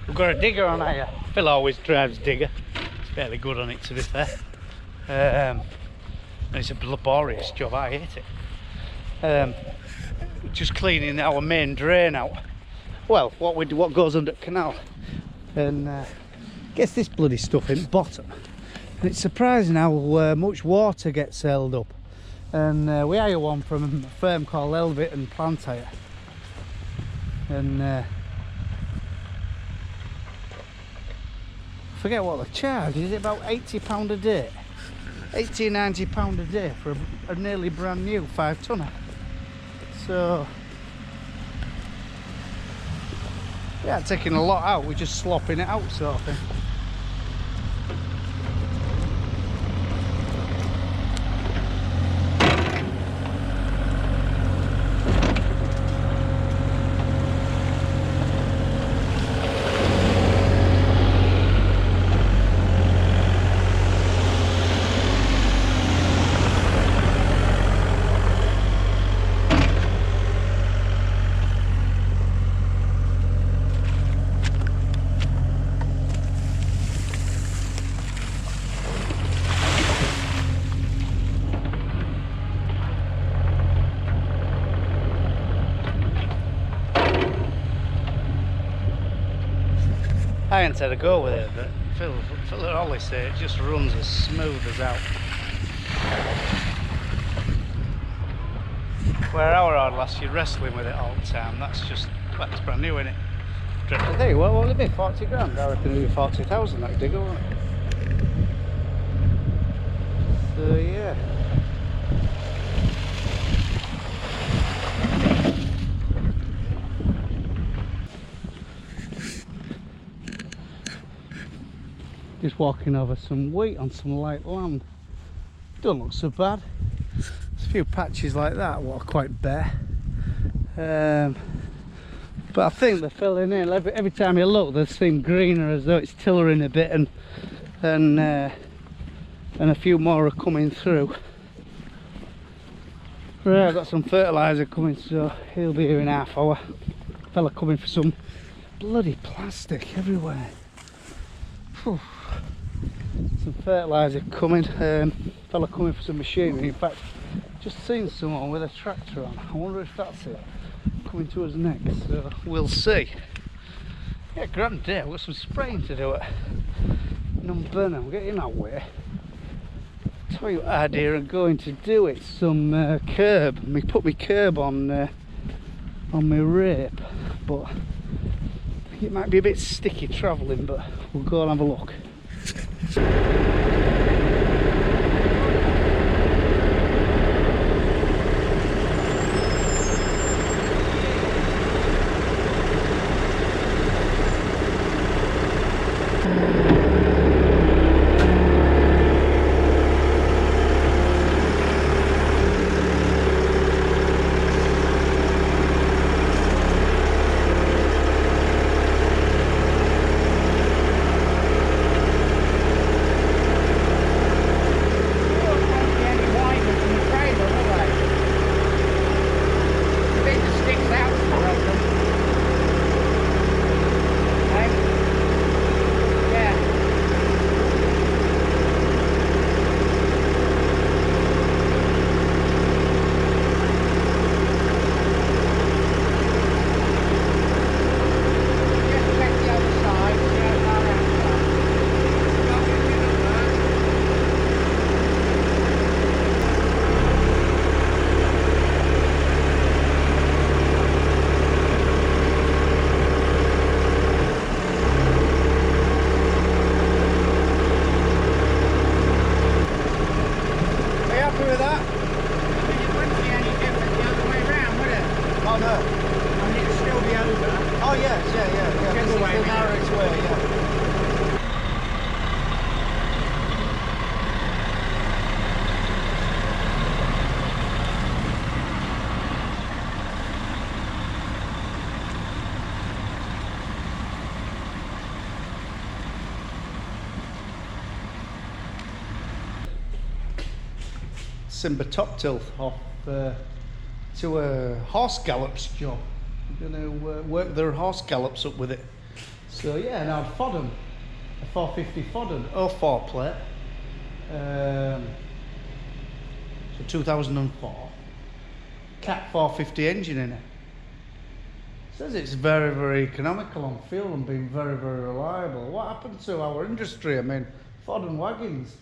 We've got a digger on here. Phil always drives digger. It's fairly good on it, to be fair. And it's a laborious job, I hate it. Just cleaning our main drain out. Well, what goes under the canal. And gets this bloody stuff in the bottom. And it's surprising how much water gets held up. And we hire one from a firm called Elvit and Plant Hire. And I forget what they charge. Is it about £80 a day? £80–90 a day for a nearly brand new 5-tonner. So yeah, taking a lot out, we're just slopping it out sort of thing. I ain't had a go with it, but Phil always say it just runs as smooth as out. Where our hard lass, you're wrestling with it all the time. That's just, well, it's brand new, isn't it? Hey, what will it be? 40 grand? I reckon it'll be 40,000 that digger, won't it? So yeah. Just walking over some wheat on some light land. Don't look so bad. There's a few patches like that what are quite bare. But I think they're filling in. Every time you look, they seem greener, as though it's tillering a bit, and a few more are coming through. Right, I've got some fertiliser coming, so he'll be here in half hour. Fella coming for some bloody plastic everywhere. Whew. Some fertiliser coming, fella coming for some machinery. In fact, just seen someone with a tractor on. I wonder if that's it coming to us next, so we'll see. Yeah, grand day. I've got some spraying to do at Numburn. We'll get in that way. Tell you what idea I'm going to do, it's some curb. Me put my curb on my rape, but it might be a bit sticky travelling, but we'll go and have a look. Simba top tilt off to a horse gallops job. going to work their horse gallops up with it. So yeah, now Fodden, a 450 Fodden 04 plate, so 2004, Cat 450 engine in it. Says it's very, very economical on fuel and being very, very reliable. What happened to our industry? I mean, Fodden wagons,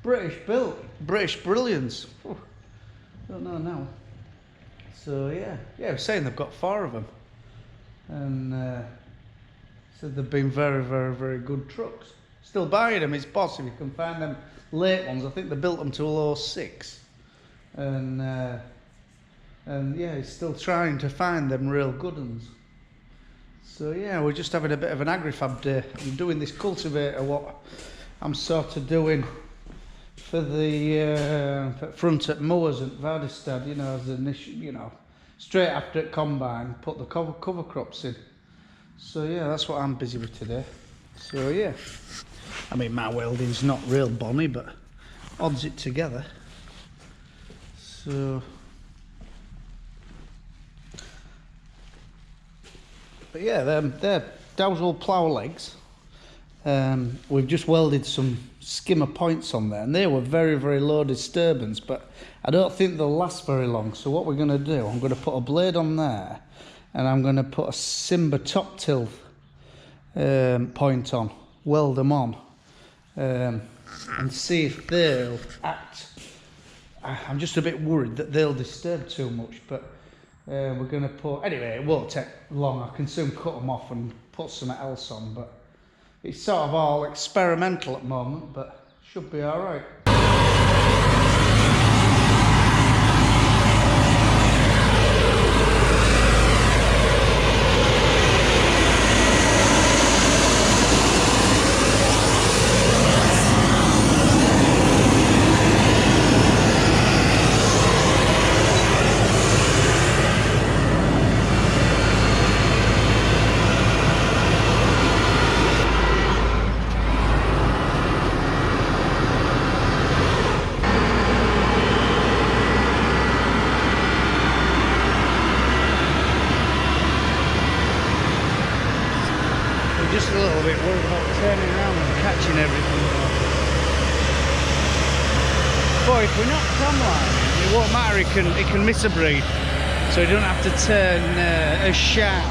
British built, British brilliance. Whew. Don't know now. So yeah, I was saying they've got 4 of them, and said they've been very, very, very good trucks. Still buying them, it's possible if you can find them late ones. I think they built them till 06, and yeah, he's still trying to find them real good ones. So yeah, we're just having a bit of an agrifab day. I'm doing this cultivator, what I'm sort of doing for the front at Moors at Vardestad, you know, as an issue, you know, straight after it combine, put the cover crops in. So yeah, that's what I'm busy with today. So yeah, I mean, my welding's not real bonny, but odds it together. So, but yeah, they're Dowsall plough legs. We've just welded some skimmer points on there, and they were very, very low disturbance, but I don't think they'll last very long. So what we're going to do, I'm going to put a blade on there, and I'm going to put a Simba top tilt point on, weld them on, and see if they'll act. I'm just a bit worried that they'll disturb too much, but we're going to put, anyway, it won't take long. I can soon cut them off and put something else on, but it's sort of all experimental at the moment, but should be all right. Just a little bit worried about turning around and catching everything. But if we're not tramlining, it won't matter, it can miss a breed. So he don't have to turn as sharp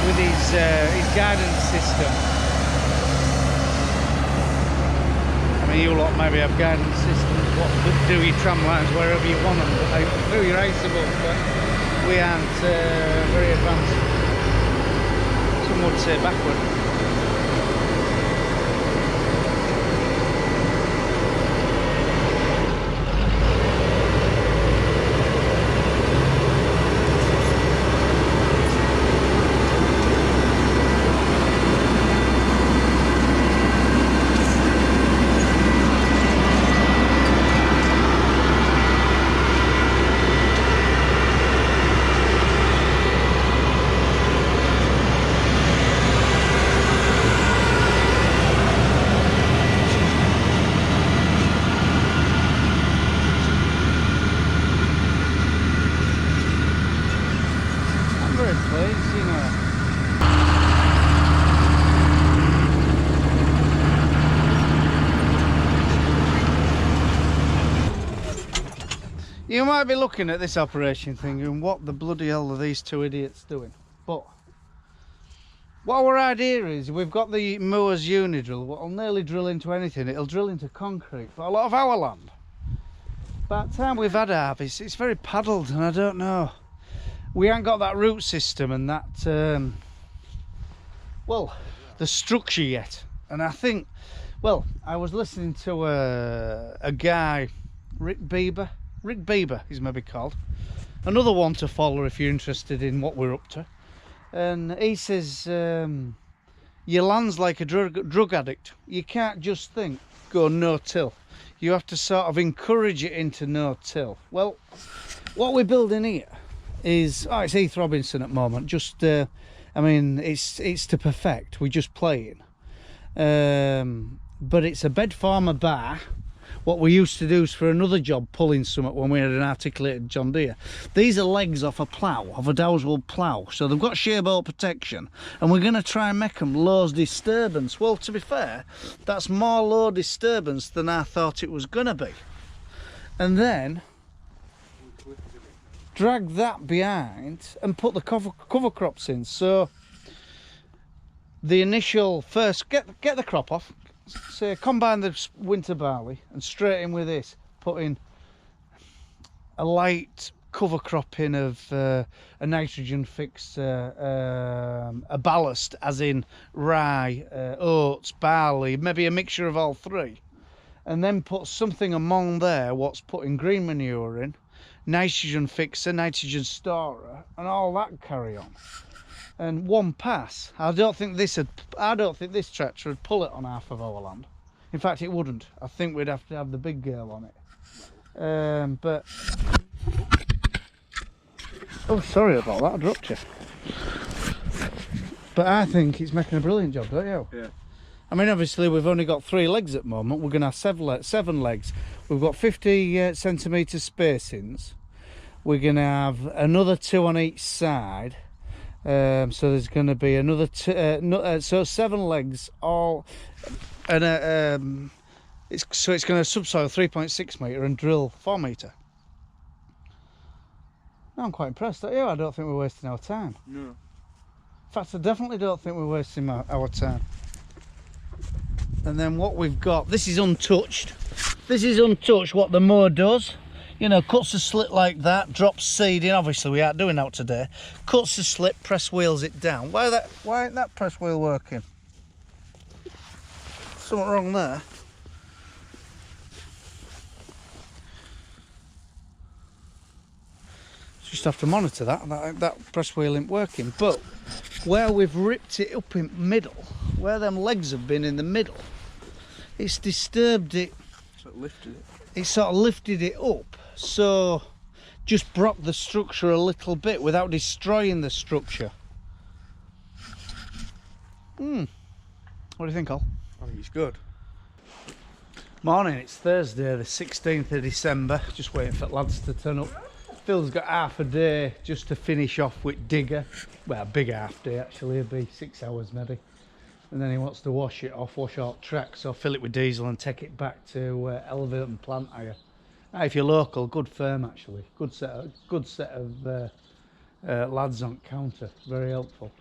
with his guidance system. I mean, you lot maybe have guidance systems, what do your tram lines wherever you want them, through your raceables, but we aren't very advanced. Some would say backward. You might be looking at this operation thinking, what the bloody hell are these two idiots doing? But what our idea is, we've got the Moors Unidrill, what'll nearly drill into anything. It'll drill into concrete, but a lot of our land, by the time we've had harvest, it's very paddled, and I don't know. We ain't got that root system and that, well, the structure yet. And I think, well, I was listening to a guy, Rick Bieber he's maybe called, another one to follow if you're interested in what we're up to, and he says your land's like a drug addict. You can't just think go no-till, you have to sort of encourage it into no-till. Well, what we're building here is, it's Heath Robinson at the moment, just I mean, it's to perfect, we're just playing, but it's a bed farmer bar what we used to do is for another job, pulling something when we had an articulated John Deere. These are legs off a plough, of a dowswood plough, so they've got shear bolt protection, and we're going to try and make them low disturbance. Well, to be fair, that's more low disturbance than I thought it was going to be. And then drag that behind and put the cover crops in. So the initial first, get the crop off, say combine the winter barley and straight in with this, put in a light cover crop in of a nitrogen fix, a ballast, as in rye, oats, barley, maybe a mixture of all three, and then put something among there what's putting green manure in, nitrogen fixer, nitrogen storer, and all that carry on. And one pass. I don't think this tractor would pull it on half of our land. In fact, it wouldn't. I think we'd have to have the big girl on it. But oh, sorry about that. I dropped you. But I think it's making a brilliant job, don't you? Yeah. I mean, obviously we've only got 3 legs at the moment. We're going to have 7 legs. We've got 50 centimetre spacings. We're going to have another 2 on each side. So there's going to be another so 7 legs all, and it's going to subsoil 3.6 metre and drill 4 metre. I'm quite impressed, don't you? I don't think we're wasting our time. No. In fact, I definitely don't think we're wasting our time. And then what we've got, this is untouched. This is untouched what the mower does. You know, cuts a slit like that, drops seed in. Obviously we aren't doing that today. Cuts the slit, press wheels it down. Why ain't that press wheel working? Something wrong there. Just have to monitor that press wheel ain't working. But where we've ripped it up in middle, where them legs have been in the middle, it's disturbed it. So it lifted it. It sort of lifted it up, so just broke the structure a little bit without destroying the structure. What do you think, Al? I think it's good. Morning, it's Thursday the 16th of December, just waiting for lads to turn up. Phil's got half a day just to finish off with digger. Well, a big half day actually, it'll be 6 hours maybe. And then he wants to wash it off, wash out track, so fill it with diesel and take it back to Elevate and Plant Hire. If you're local, good firm actually, good set of lads on counter, very helpful.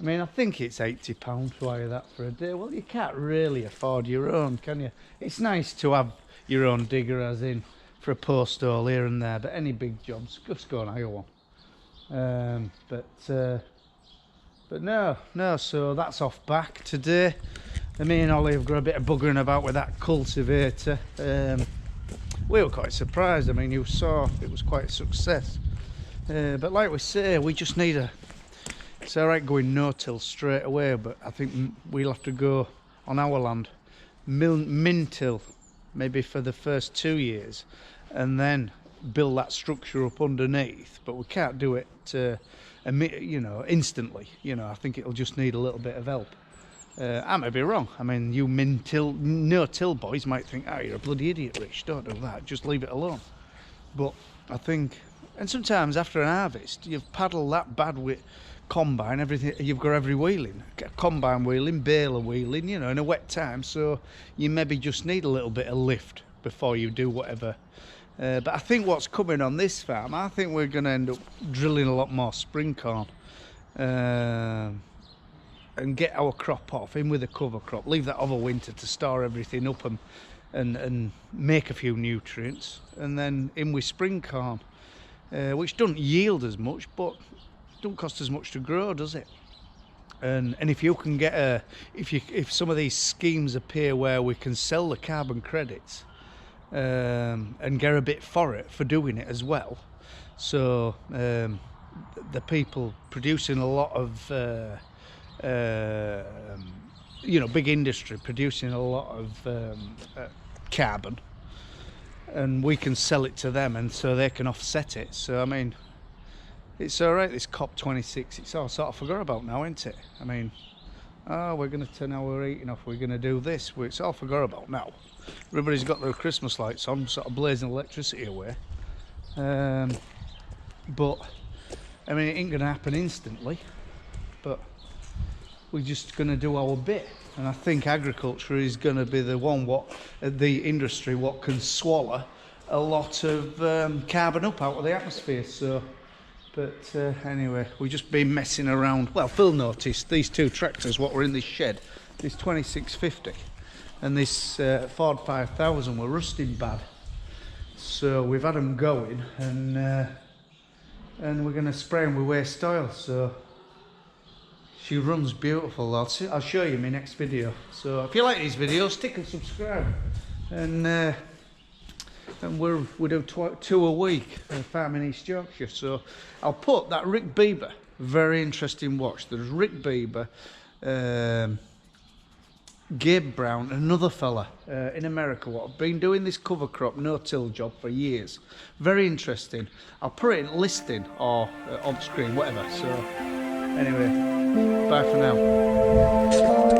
I mean, I think it's £80 to hire that for a day. Well, you can't really afford your own, can you? It's nice to have your own digger, as in for a post hole here and there, but any big jobs, just go and hire one. But no, so that's off back today. And me and Ollie have got a bit of buggering about with that cultivator. We were quite surprised. I mean, you saw it was quite a success. But like we say, we just need it's alright going no-till straight away, but I think we'll have to go on our land min-till, maybe for the first 2 years, and then build that structure up underneath. But we can't do it you know, instantly. You know, I think it'll just need a little bit of help. I may be wrong. I mean, you no-till boys might think, oh, you're a bloody idiot, Rich, don't do that, just leave it alone. But I think, and sometimes after an harvest, you've paddled that bad with combine, everything, you've got every wheeling, combine wheeling, baler wheeling, you know, in a wet time, so you maybe just need a little bit of lift before you do whatever. But I think what's coming on this farm, I think we're going to end up drilling a lot more spring corn and get our crop off, in with a cover crop, leave that over winter to store everything up and make a few nutrients, and then in with spring corn, which doesn't yield as much, but don't cost as much to grow, does it? And if you can get if some of these schemes appear where we can sell the carbon credits and get a bit for it for doing it as well, so the people producing a lot of you know, big industry producing a lot of carbon, and we can sell it to them, and so they can offset it. So I mean, it's all right, this COP26, it's all sort of forgot about now, isn't it? I mean, oh, we're going to turn our eating off, we're going to do this, it's all forgot about now. Everybody's got their Christmas lights on, sort of blazing electricity away. But I mean, it ain't gonna happen instantly, but we're just gonna do our bit. And I think agriculture is gonna be the one, the industry what can swallow a lot of carbon up out of the atmosphere. So, but anyway, we've just been messing around. Well, Phil noticed these two tractors what were in this shed, this 2650 and this Ford 5000 were rusting bad. So we've had them going, and we're going to spray them with waste oil. So she runs beautiful. I'll show you in my next video. So if you like these videos, tick and subscribe. And we do 2 a week farming East Yorkshire. So I'll put that Rick Bieber, very interesting watch. There's Rick Bieber, Gabe Brown, another fella in America what have been doing this cover crop no-till job for years. Very interesting. I'll put it in listing or on screen, whatever. So anyway, bye for now.